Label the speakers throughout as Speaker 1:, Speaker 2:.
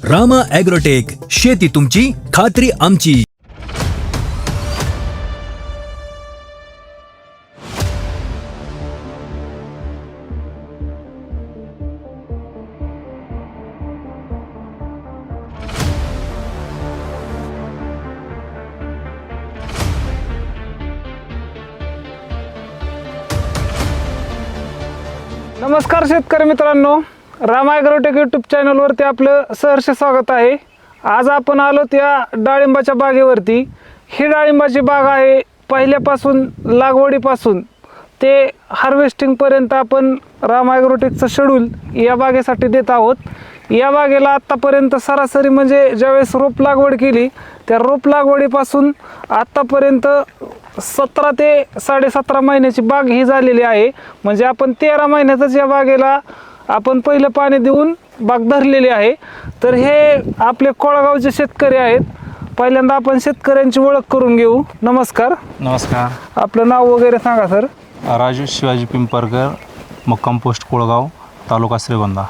Speaker 1: Rama agrotech, शेती तुमची, खात्री आमची.
Speaker 2: नमस्कार शेतकरी मित्रांनो, रामा ॲग्रोटेक यूट्यूब चॅनलवरती आपलं सहर्ष स्वागत आहे. आज आपण आलो त्या डाळिंबाच्या बागेवरती. ही डाळिंबाची बाग आहे पहिल्यापासून लागवडीपासून ते हार्वेस्टिंगपर्यंत आपण रामा ॲग्रोटेकचं शेड्यूल या बागेसाठी देत आहोत. या बागेला आत्तापर्यंत सरासरी म्हणजे ज्यावेळेस रोप लागवड केली त्या रोप लागवडीपासून आत्तापर्यंत 17 ते 17.5 महिन्याची बाग ही झालेली आहे. म्हणजे आपण 13 महिन्यातच या बागेला आपण पहिलं पाणी देऊन बाग धरलेली आहे. तर हे आपले कोळगावचे शेतकरी आहेत. पहिल्यांदा आपण शेतकऱ्यांची ओळख करून घेऊ. नमस्कार.
Speaker 3: नमस्कार.
Speaker 2: आपलं नाव वगैरे सांगा सर.
Speaker 3: राजू शिवाजी पिंपरकर, मुक्काम पोस्ट कोळगाव, तालुका श्रीगोंदा.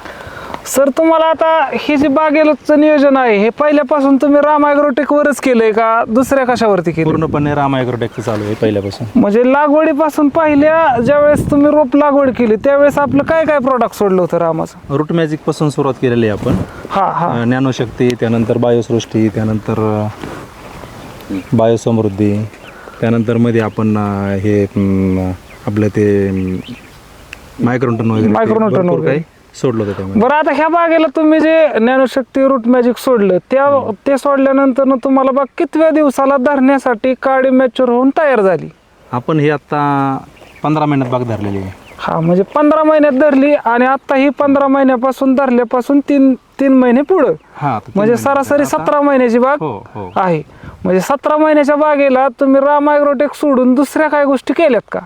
Speaker 2: सर, तुम्हाला आता ही जी बागेचं नियोजन आहे हे पहिल्यापासून तुम्ही रामा ॲग्रोटेकवरच केलंय का दुसऱ्या कशावरती केलं?
Speaker 3: पूर्णपणे रामा ॲग्रोटेकचं चालू आहे पहिल्यापासून.
Speaker 2: म्हणजे लागवडीपासून पहिल्या ज्यावेळेस तुम्ही रोप लागवड केली त्यावेळेस आपलं काय काय प्रोडक्ट सोडलं होतं रामाचं?
Speaker 3: रूट मॅजिक पासून सुरुवात केलेली आहे आपण.
Speaker 2: हा.
Speaker 3: ज्ञानशक्ती, त्यानंतर बायोसृष्टी, त्यानंतर बायोसमृद्धी, त्यानंतर मध्ये आपण हे आपलं ते मायक्रोन्यूटन वगैरे काही सोडलं होतं त्यामध्ये.
Speaker 2: बरं, आता ह्या बागेला तुम्ही जे ज्ञानशक्ती रूट मॅजिक सोडलं ते सोडल्यानंतर तुम्हाला बाग कितव्या दिवसाला धरण्यासाठी काडी मॅच्युअर होऊन तयार झाली?
Speaker 3: आपण हे आता 15 महिन्यात बाग धरलेली आहे.
Speaker 2: हा, म्हणजे 15 महिन्यात धरली आणि आता ही 15 महिन्यापासून धरल्यापासून तीन महिने पुढं. म्हणजे सरासरी 17 महिन्याची बाग आहे. म्हणजे 17 महिन्याच्या बागेला तुम्ही रामा ॲग्रोटेक सोडून दुसऱ्या काय गोष्टी केल्यात का?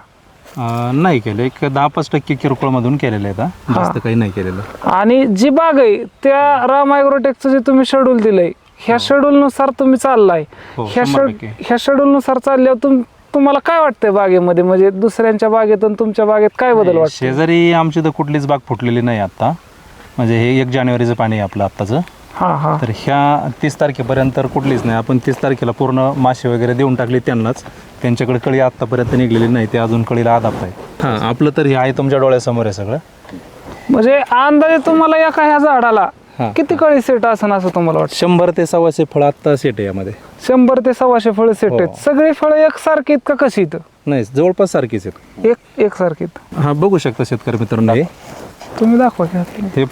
Speaker 3: नाही केलं. एक 10-5% किरकोळ मधून केलेलं आहे, जास्त काही नाही केलेलं.
Speaker 2: आणि जी बाग आहे त्या रामा ॲग्रोटेकचं जे तुम्ही शेड्यूल दिलंय ह्या शेड्यूलनुसार तुम्ही चाललाय. ह्या शेड्यूलनुसार चालल्यावर तुम्हाला काय वाटतंय बागेमध्ये? म्हणजे दुसऱ्यांच्या बागेत आणि तुमच्या बागेत काय बदल वाटतो?
Speaker 3: शेजारी आमची तर कुठलीच बाग फुटलेली नाही आता. म्हणजे हे 1 जानेवारीचं पाणी आहे आपलं आत्ताचं.
Speaker 2: हा.
Speaker 3: तर ह्या 30 तारखेपर्यंत तर कुठलीच नाही. आपण 30 तारखेला पूर्ण मासे वगैरे देऊन टाकली त्यांनाच. त्यांच्याकडे कळी आत्तापर्यंत निघलेली नाही, ते अजून कळीला आदाप आहे. हां, आपलं तर हे आहे तुमच्या डोळ्यासमोर आहे सगळं.
Speaker 2: म्हणजे अंदाजे तुम्हाला या ह्या झाडाला किती कळी सेट असं असं तुम्हाला वाटतं?
Speaker 3: 100 ते 125 फळ आत्ता सेट आहे यामध्ये.
Speaker 2: 100 ते 125 फळं सेट आहेत. सगळी फळं एकसारखी आहेत का कशी इथं?
Speaker 3: नाही, जवळपास सारखीच आहेत.
Speaker 2: एकसारखी आहेत.
Speaker 3: हां, बघू शकता शेतकरी मित्रांनो, हे
Speaker 2: तुम्ही दाखवा की.
Speaker 3: हे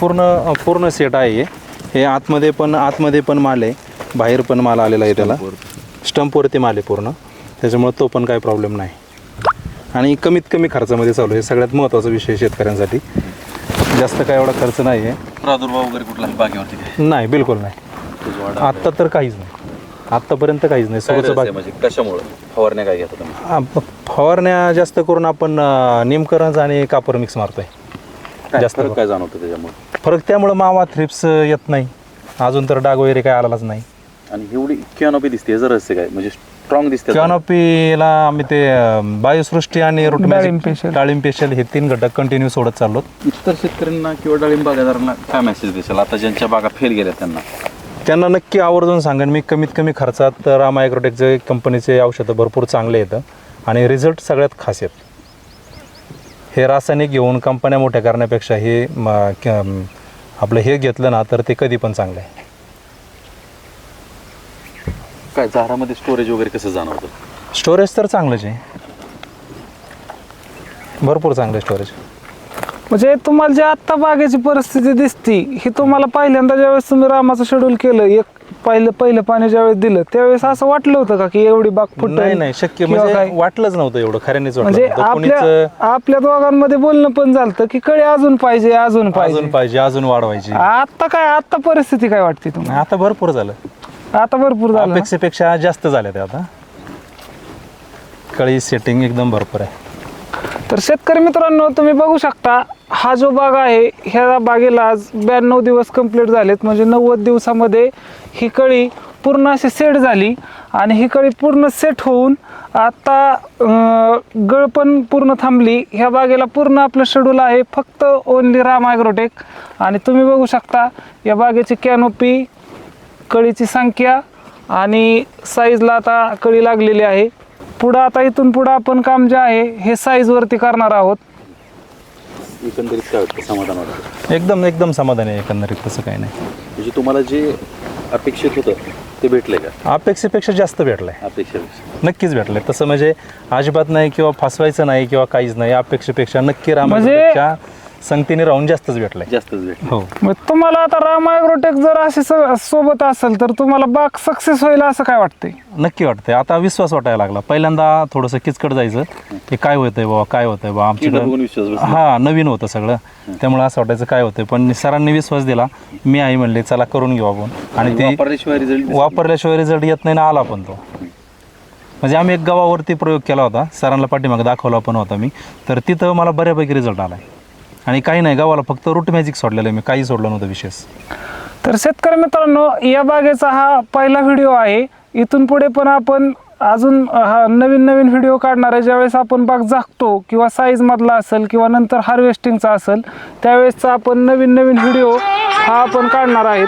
Speaker 3: पूर्ण सेट आहे. हे आतमध्ये पण माल आहे, बाहेर पण माल आलेला आहे. त्याला स्टंपवरती माल आहे पूर्ण, त्याच्यामुळे तो पण काही प्रॉब्लेम नाही. आणि कमीत कमी खर्चामध्ये चालू आहे. सगळ्यात महत्त्वाचा विषय शेतकऱ्यांसाठी. जास्त काय एवढा खर्च नाही आहे.
Speaker 4: प्रादुर्भाव वगैरे कुठलाही बागेवरती
Speaker 3: नाही, बिलकुल नाही. आत्ता तर काहीच नाही. आत्तापर्यंत काहीच नाही. सगळं बाग.
Speaker 4: म्हणजे कशामुळे फवारण्या काय घेतात तुम्ही?
Speaker 3: फवारण्या जास्त करून आपण निमकरंज आणि कापर मिक्स मारतोय.
Speaker 4: जास्त काय जाणवतं त्याच्यामुळे?
Speaker 3: फरक त्यामुळे मावा थ्रिप्स येत नाही. अजून तर डाग वगैरे काय आलाच नाही.
Speaker 4: आणि एवढी कॅनॉपी दिसते, जर असते काय म्हणजे स्ट्रॉंग दिसते?
Speaker 3: कॅनॉपीला आम्ही ते बायोसृष्टी आणि रूट मॅजिक, डाळिंब स्पेशल हे 3 घटक कंटिन्यू सोडत चाललो.
Speaker 4: इतर शेतकऱ्यांना किंवा डाळिंब बागायतदारांना काय मेसेज देशाल आता ज्यांच्या बागा फेल गेल्या
Speaker 3: त्यांना नक्की आवर्जून सांगेन मी, कमीत कमी खर्चात रामा ॲग्रोटेकचे कंपनीचे औषधं भरपूर चांगले येतं आणि रिझल्ट सगळ्यात खास आहेत. हे रासायनिक घेऊन कंपन्या मोठ्या करण्यापेक्षा हे आपलं हे घेतलं ना तर ते कधी पण चांगलं आहे.
Speaker 4: काय झाडामध्ये स्टोरेज वगैरे कसं जाणवतं?
Speaker 3: स्टोरेज तर चांगलंच आहे, भरपूर चांगलं स्टोरेज.
Speaker 2: म्हणजे तुम्हाला जे आत्ता बागेची परिस्थिती दिसती ही तुम्हाला पहिल्यांदा ज्यावेळेस तुम्ही रामाचं शेड्यूल केलं, पहिलं पाणी ज्यावेळेस दिलं त्यावेळेस असं वाटलं होतं का की एवढी बाग फुटेल?
Speaker 3: नाही, शक्य म्हणजे वाटलंच नव्हतं एवढं. खऱ्यानेच
Speaker 2: म्हणजे आपल्या दोघांमध्ये बोलणं पण झालं की कळी अजून पाहिजे, अजून
Speaker 3: वाढवायची.
Speaker 2: आता परिस्थिती काय वाटते तुम्हाला?
Speaker 3: आता भरपूर झालं.
Speaker 2: अपेक्षेपेक्षा
Speaker 3: जास्त झाल्या ते आता. कळी सेटिंग एकदम भरपूर आहे.
Speaker 2: तर शेतकरी मित्रांनो, तुम्ही बघू शकता हा जो बाग आहे ह्या बागेला आज 92 दिवस कंप्लीट झालेत. म्हणजे 90 दिवसामध्ये ही कळी पूर्ण अशी सेट झाली आणि ही कळी पूर्ण सेट होऊन आता गळ पण पूर्ण थांबली. ह्या बागेला पूर्ण आपलं शेड्यूल आहे फक्त ओनली रामा ॲग्रोटेक. आणि तुम्ही बघू शकता या बागेची कॅनोपी कळीची संख्या आणि साईजला आता कळी लागलेली आहे. पुढं आता इथून पुढं आपण काम जे आहे हे साईजवरती करणार आहोत.
Speaker 4: एकंदरीत काय वाटतं, समाधान वाटतं?
Speaker 3: एकदम एकदम समाधान आहे एकंदरीत, तसं काही नाही.
Speaker 4: म्हणजे तुम्हाला जे अपेक्षित होतं ते भेटलंय का?
Speaker 3: अपेक्षेपेक्षा जास्त भेटलं आहे,
Speaker 4: अपेक्षेपेक्षा
Speaker 3: नक्कीच भेटलं आहे. तसं म्हणजे अजिबात नाही किंवा फसवायचं नाही किंवा काहीच नाही, अपेक्षेपेक्षा नक्की
Speaker 2: म्हणजे-
Speaker 3: रामाच्या संगतीने राहून जास्तच भेटलं आहे.
Speaker 4: जास्तच भेटलं.
Speaker 3: हो,
Speaker 2: मग तुम्हाला आता राम ॲग्रोटेक जर असे सोबत असेल तर तुम्हाला बाग सक्सेस होईल असं काय वाटतंय?
Speaker 3: नक्की वाटतंय. आता विश्वास वाटायला लागला. पहिल्यांदा थोडंसं किचकट जायचं, हे काय होतंय बाबा, काय होतंय बाबा
Speaker 4: किडा बघून
Speaker 3: आमच्याकडे.
Speaker 4: विश्वास बसला.
Speaker 3: हा, नवीन होतं सगळं, त्यामुळे असं वाटायचं काय होतंय. पण सरांनी विश्वास दिला, मी आहे म्हणले चला करून घेऊ आपण. आणि ते
Speaker 4: वापरल्याशिवाय रिझल्ट
Speaker 3: वापरल्याशिवाय रिझल्ट येत नाही ना, आला पण तो. म्हणजे आम्ही एक गावावरती प्रयोग केला होता, सरांना पाठीमागे दाखवला पण होता मी, तर तिथं मला बऱ्यापैकी रिझल्ट आला आहे. आणि काही नाही, गावाला फक्त रूट मॅजिक सोडलेलं आहे मी, काही सोडलं नव्हतं विशेष.
Speaker 2: तर शेतकरी मित्रांनो, या बागेचा हा पहिला व्हिडिओ आहे. इथून पुढे पण आपण अजून नवीन नवीन व्हिडिओ काढणार आहे. ज्यावेळेस आपण बाग झाकतो किंवा साईजमधला असेल किंवा नंतर हार्वेस्टिंगचा असेल, त्यावेळेसचा आपण नवीन नवीन व्हिडिओ हा आपण काढणार आहेत.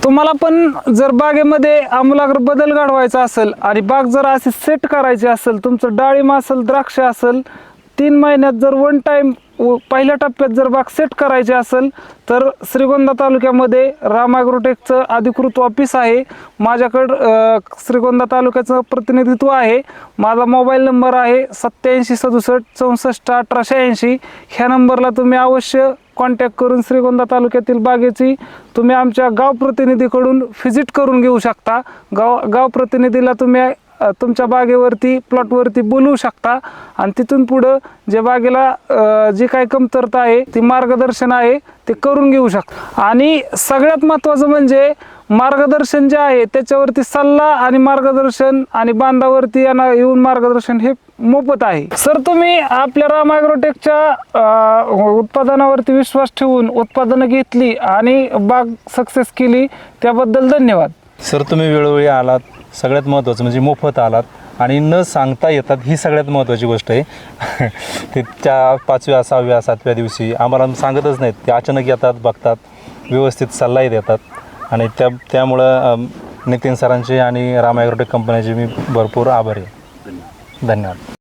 Speaker 2: तुम्हाला पण जर बागेमध्ये आमूलाग्र बदल घडवायचा असेल आणि बाग जर अशी सेट करायची असेल, तुमचं डाळिंब असेल, द्राक्ष असेल, 3 महिन्यात जर वन टाईम पहिल्या टप्प्यात जर बाग सेट करायची असेल तर श्रीगोंदा तालुक्यामध्ये राम ॲग्रोटेकचं अधिकृत ऑफिस आहे. माझ्याकडं श्रीगोंदा तालुक्याचं प्रतिनिधित्व आहे. माझा मोबाईल नंबर आहे 87 67 64 1880. ह्या नंबरला तुम्ही अवश्य कॉन्टॅक्ट करून श्रीगोंदा तालुक्यातील बागेची तुम्ही आमच्या गाव प्रतिनिधीकडून व्हिजिट करून घेऊ शकता. गाव प्रतिनिधीला तुम्ही तुमच्या बागेवरती प्लॉटवरती बोलवू शकता आणि तिथून पुढं जे बागेला जी काही कमतरता आहे ती मार्गदर्शन आहे ते करून घेऊ शकता. आणि सगळ्यात महत्त्वाचं म्हणजे मार्गदर्शन जे आहे त्याच्यावरती सल्ला आणि मार्गदर्शन आणि बांधावरती येऊन मार्गदर्शन हे मोफत आहे. सर, तुम्ही आपल्या राम ॲग्रोटेकच्या उत्पादनावरती विश्वास ठेवून उत्पादनं घेतली आणि बाग सक्सेस केली, त्याबद्दल धन्यवाद.
Speaker 3: सर, तुम्ही वेळोवेळी आलात, सगळ्यात महत्त्वाचं म्हणजे मोफत आलात आणि न सांगता येतात, ही सगळ्यात महत्त्वाची गोष्ट आहे. ते त्या 5व्या 6व्या 7व्या दिवशी आम्हाला सांगतच नाहीत, ते अचानक येतात, बघतात, व्यवस्थित सल्लाही देतात. आणि त्यामुळं नितीन सरांचे आणि राम ॲग्रोटेक कंपनीचे मी भरपूर आभारी आहे. धन्यवाद.